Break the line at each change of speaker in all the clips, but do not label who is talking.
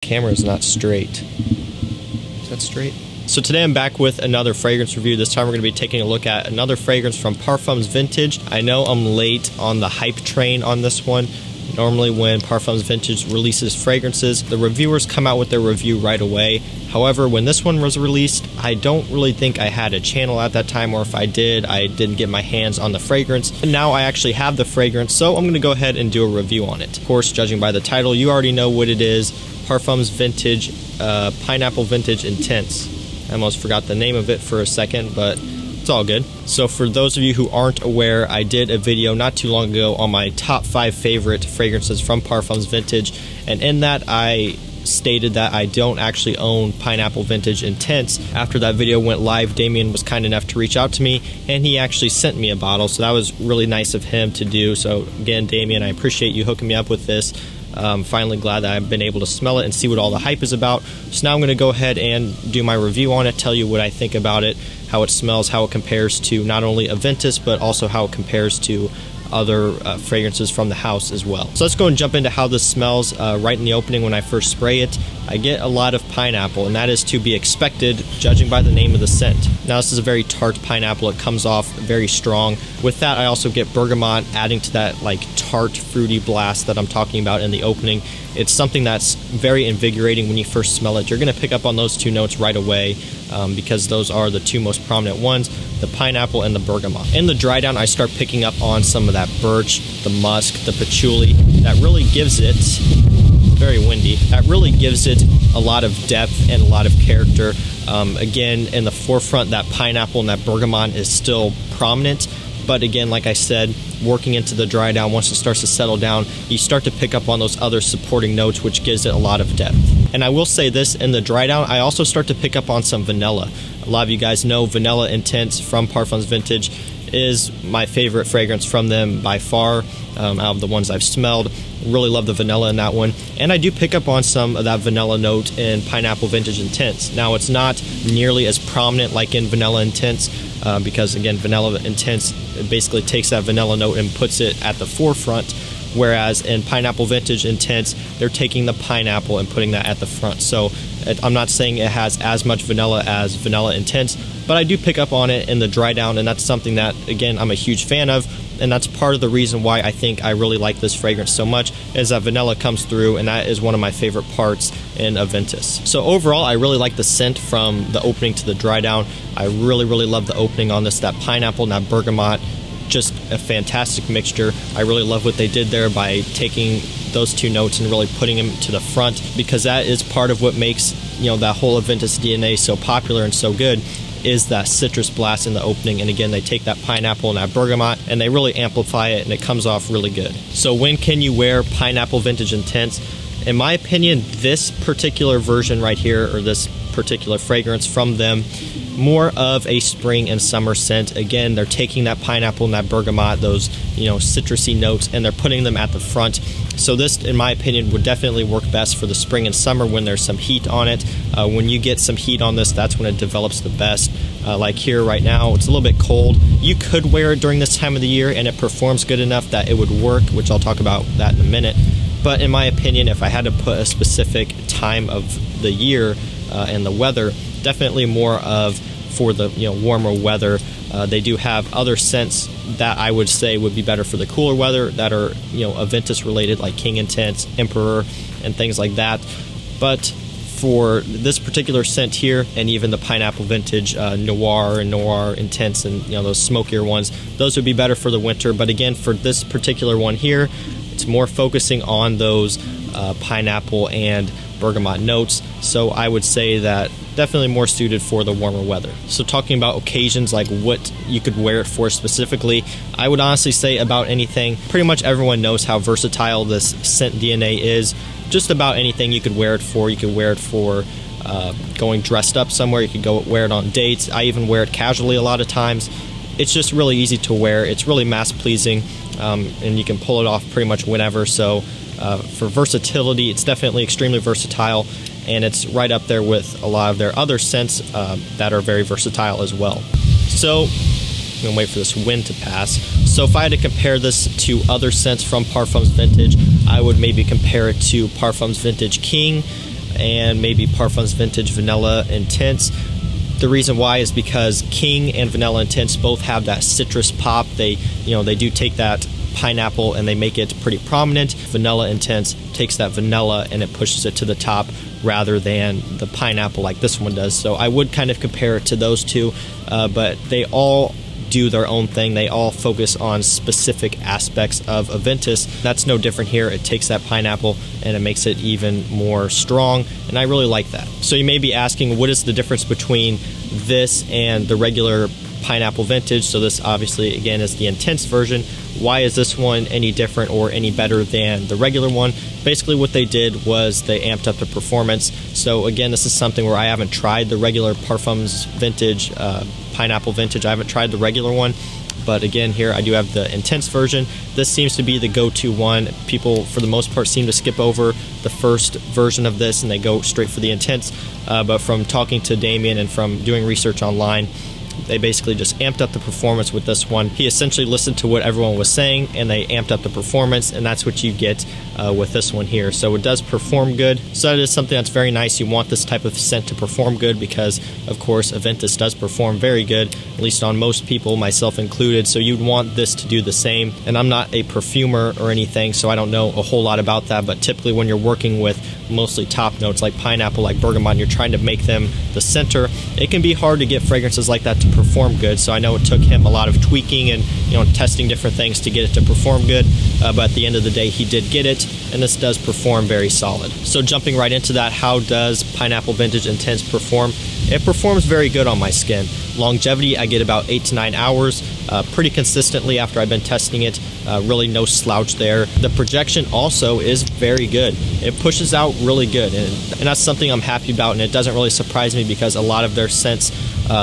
Camera is not straight. Is that straight? So today I'm back with another fragrance review. This time we're going to be taking a look at another fragrance from Parfums Vintage. I know I'm late on the hype train on this one. Normally when Parfums Vintage releases fragrances, the reviewers come out with their review right away. However, when this one was released, I don't really think I had a channel at that time, or if I did, I didn't get my hands on the fragrance. And now I actually have the fragrance, so I'm going to go ahead and do a review on it. Of course, judging by the title, you already know what it is. Parfums Vintage Pineapple Vintage Intense. I almost forgot the name of it for a second, but it's all good. So for those of you who aren't aware, I did a video not too long ago on my top 5 favorite fragrances from Parfums Vintage, and in that I stated that I don't actually own Pineapple Vintage Intense. After that video went live, Damien was kind enough to reach out to me, and he actually sent me a bottle, so that was really nice of him to do. So again, Damien, I appreciate you hooking me up with this. Finally glad that I've been able to smell it and see what all the hype is about. So now I'm going to go ahead and do my review on it, tell you what I think about it, how it smells, how it compares to not only Aventus, but also how it compares to other fragrances from the house as well. So let's go and jump into how this smells. Right in the opening when I first spray it, I get a lot of pineapple, and that is to be expected judging by the name of the scent. Now this is a very tart pineapple. It comes off very strong. With that, I also get bergamot, adding to that like tart fruity blast that I'm talking about in the opening. It's something that's very invigorating when you first smell it. You're going to pick up on those two notes right away because those are the two most prominent ones, the pineapple and the bergamot. In the dry down, I start picking up on some of that birch, the musk, the patchouli. That really gives it, very windy, that really gives it a lot of depth and a lot of character. Again, in the forefront, that pineapple and that bergamot is still prominent. But again, like I said, working into the dry down, once it starts to settle down, you start to pick up on those other supporting notes, which gives it a lot of depth. And I will say this, in the dry down, I also start to pick up on some vanilla. A lot of you guys know Vanilla Intense from Parfums Vintage is my favorite fragrance from them by far, out of the ones I've smelled. Really love the vanilla in that one. And I do pick up on some of that vanilla note in Pineapple Vintage Intense. Now, it's not nearly as prominent like in Vanilla Intense, because again, Vanilla Intense basically takes that vanilla note and puts it at the forefront, whereas in Pineapple Vintage Intense, they're taking the pineapple and putting that at the front. So I'm not saying it has as much vanilla as Vanilla Intense, but I do pick up on it in the dry down, and that's something that, again, I'm a huge fan of, and that's part of the reason why I think I really like this fragrance so much, is that vanilla comes through, and that is one of my favorite parts in Aventus. So overall, I really like the scent from the opening to the dry down. I really love the opening on this, that pineapple and that bergamot. Just a fantastic mixture. I really love what they did there by taking those two notes and really putting them to the front, because that is part of what makes, you know, that whole Aventus DNA so popular and so good, is that citrus blast in the opening. And again, they take that pineapple and that bergamot and they really amplify it, and it comes off really good. So when can you wear Pineapple Vintage Intense? In my opinion, this particular version right here, or this particular fragrance from them, more of a spring and summer scent. Again, they're taking that pineapple and that bergamot, those, you know, citrusy notes, and they're putting them at the front. So this, in my opinion, would definitely work best for the spring and summer when there's some heat on it. When you get some heat on this, that's when it develops the best. Like here right now, it's a little bit cold. You could wear it during this time of the year and it performs good enough that it would work, which I'll talk about that in a minute. But in my opinion, if I had to put a specific time of the year and the weather, definitely more of for the, you know, warmer weather. They do have other scents that I would say would be better for the cooler weather that are, you know, Aventus related, like King Intense, Emperor, and things like that. But for this particular scent here, and even the Pineapple Vintage Noir and Noir Intense, and, you know, those smokier ones, those would be better for the winter. But again, for this particular one here, it's more focusing on those pineapple and bergamot notes. So I would say that definitely more suited for the warmer weather. So talking about occasions, like what you could wear it for specifically, I would honestly say about anything. Pretty much everyone knows how versatile this scent DNA is. Just about anything you could wear it for. You could wear it for going dressed up somewhere. You could go wear it on dates. I even wear it casually a lot of times. It's just really easy to wear. It's really mass pleasing, and you can pull it off pretty much whenever. So for versatility, it's definitely extremely versatile, and it's right up there with a lot of their other scents that are very versatile as well. So I'm gonna wait for this wind to pass. So if I had to compare this to other scents from Parfums Vintage, I would maybe compare it to Parfums Vintage King and maybe Parfums Vintage Vanilla Intense. The reason why is because King and Vanilla Intense both have that citrus pop. They do take that pineapple and they make it pretty prominent. Vanilla Intense takes that vanilla and it pushes it to the top rather than the pineapple like this one does. So I would kind of compare it to those two, but they all do their own thing. They all focus on specific aspects of Aventus. That's no different here. It takes that pineapple and it makes it even more strong, and I really like that. So you may be asking, what is the difference between this and the regular pineapple vintage? So this obviously again is the intense version. Why is this one any different or any better than the regular one? Basically what they did was they amped up the performance. So again, this is something where I haven't tried the regular Parfums vintage pineapple vintage. I haven't tried the regular one, but again, here I do have the intense version. This seems to be the go-to one. People for the most part seem to skip over the first version of this and they go straight for the intense, but from talking to Damien and from doing research online, they basically just amped up the performance with this one. He essentially listened to what everyone was saying and they amped up the performance, and that's what you get with this one here. So it does perform good. So that is something that's very nice. You want this type of scent to perform good because, of course, Aventus does perform very good, at least on most people, myself included. So you'd want this to do the same. And I'm not a perfumer or anything, so I don't know a whole lot about that, but typically when you're working with mostly top notes like pineapple, like bergamot, and you're trying to make them the center, it can be hard to get fragrances like that to perform good. So I know it took him a lot of tweaking and testing different things to get it to perform good, but at the end of the day he did get it, and this does perform very solid. So jumping right into that, how does Pineapple Vintage Intense perform? It performs very good on my skin. Longevity, I get about 8 to 9 hours pretty consistently after I've been testing it. Really no slouch there. The projection also is very good. It pushes out really good, and that's something I'm happy about, and it doesn't really surprise me because a lot of their scents,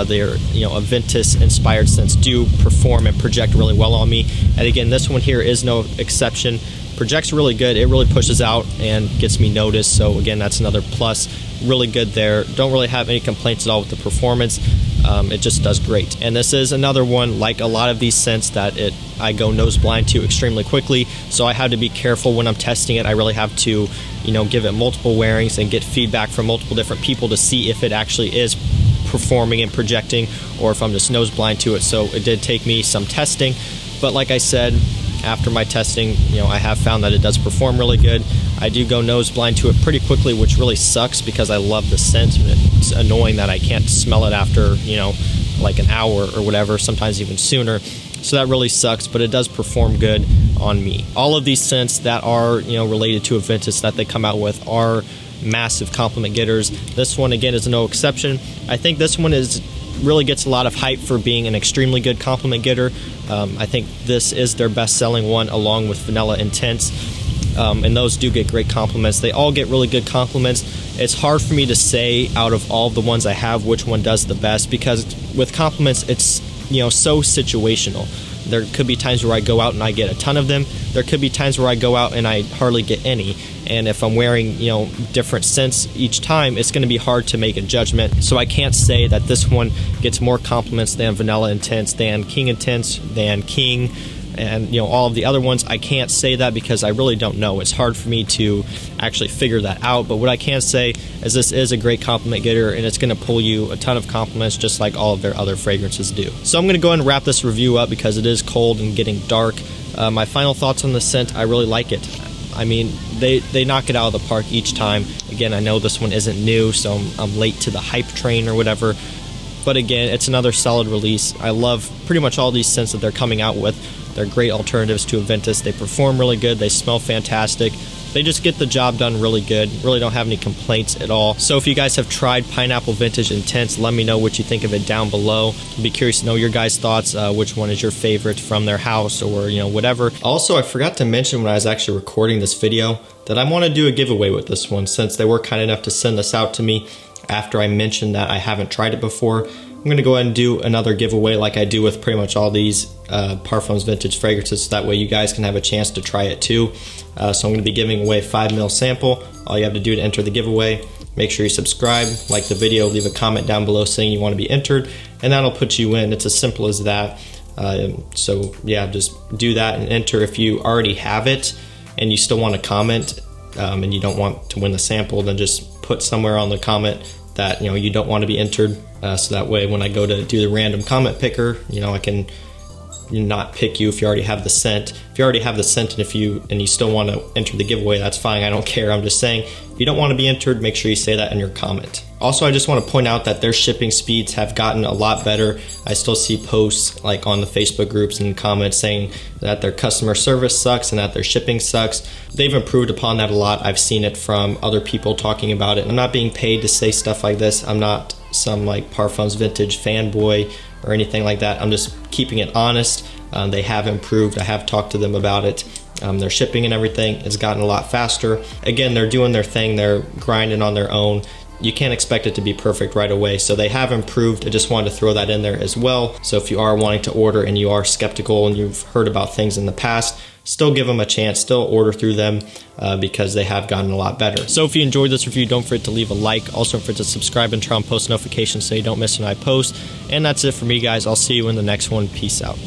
their Aventus inspired scents, do perform and project really well on me. And again, this one here is no exception. Projects really good. It really pushes out and gets me noticed. So again, that's another plus. Really good there. Don't really have any complaints at all with the performance. It just does great. And this is another one, like a lot of these scents, that I go nose blind to extremely quickly. So I have to be careful when I'm testing it. I really have to, give it multiple wearings and get feedback from multiple different people to see if it actually is performing and projecting, or if I'm just nose blind to it. So it did take me some testing, but like I said, after my testing, I have found that it does perform really good. I do go nose blind to it pretty quickly, which really sucks because I love the scent, and it's annoying that I can't smell it after, like an hour or whatever, sometimes even sooner. So that really sucks, but it does perform good on me. All of these scents that are, related to Aventus that they come out with are massive compliment getters. This one, again, is no exception. I think this one really gets a lot of hype for being an extremely good compliment getter. I think this is their best-selling one, along with Vanilla Intense, and those do get great compliments. They all get really good compliments. It's hard for me to say out of all the ones I have which one does the best, because with compliments it's so situational. There could be times where I go out and I get a ton of them. There could be times where I go out and I hardly get any. And if I'm wearing, different scents each time, it's going to be hard to make a judgment. So I can't say that this one gets more compliments than Vanilla Intense, than King Intense, than King, and all of the other ones. I can't say that because I really don't know. It's hard for me to actually figure that out. But what I can say is this is a great compliment getter, and it's going to pull you a ton of compliments just like all of their other fragrances do. So I'm going to go ahead and wrap this review up because it is cold and getting dark. My final thoughts on the scent: I really like it. I mean, they knock it out of the park each time. Again, I know this one isn't new, so I'm late to the hype train or whatever. But again, it's another solid release. I love pretty much all these scents that they're coming out with. They're great alternatives to Aventus. They perform really good. They smell fantastic. They just get the job done really good. Really don't have any complaints at all. So if you guys have tried Pineapple Vintage Intense, let me know what you think of it down below. I'd be curious to know your guys' thoughts. Which one is your favorite from their house, or whatever. Also, I forgot to mention when I was actually recording this video that I want to do a giveaway with this one, since they were kind enough to send this out to me after I mentioned that I haven't tried it before. I'm going to go ahead and do another giveaway like I do with pretty much all these Parfums Vintage fragrances, so that way you guys can have a chance to try it too. So I'm going to be giving away a 5 ml sample. All you have to do to enter the giveaway, make sure you subscribe, like the video, leave a comment down below saying you want to be entered, and that'll put you in. It's as simple as that. So yeah, just do that and enter. If you already have it and you still want to comment and you don't want to win the sample, then just put somewhere on the comment that you don't want to be entered, so that way when I go to do the random comment picker, I can not pick you if you already have the scent. If you already have the scent and you still want to enter the giveaway, that's fine. I don't care. I'm just saying, if you don't want to be entered, make sure you say that in your comment. Also, I just want to point out that their shipping speeds have gotten a lot better. I still see posts like on the Facebook groups and comments saying that their customer service sucks and that their shipping sucks. They've improved upon that a lot. I've seen it from other people talking about it. I'm not being paid to say stuff like this. I'm not some like Parfums Vintage fanboy or anything like that. I'm just keeping it honest. They have improved. I have talked to them about it. Their shipping and everything has gotten a lot faster. Again, they're doing their thing. They're grinding on their own. You can't expect it to be perfect right away. So they have improved. I just wanted to throw that in there as well. So if you are wanting to order and you are skeptical and you've heard about things in the past, still give them a chance, still order through them because they have gotten a lot better. So if you enjoyed this review, don't forget to leave a like. Also don't forget to subscribe and turn on post notifications so you don't miss when I post. And that's it for me, guys. I'll see you in the next one. Peace out.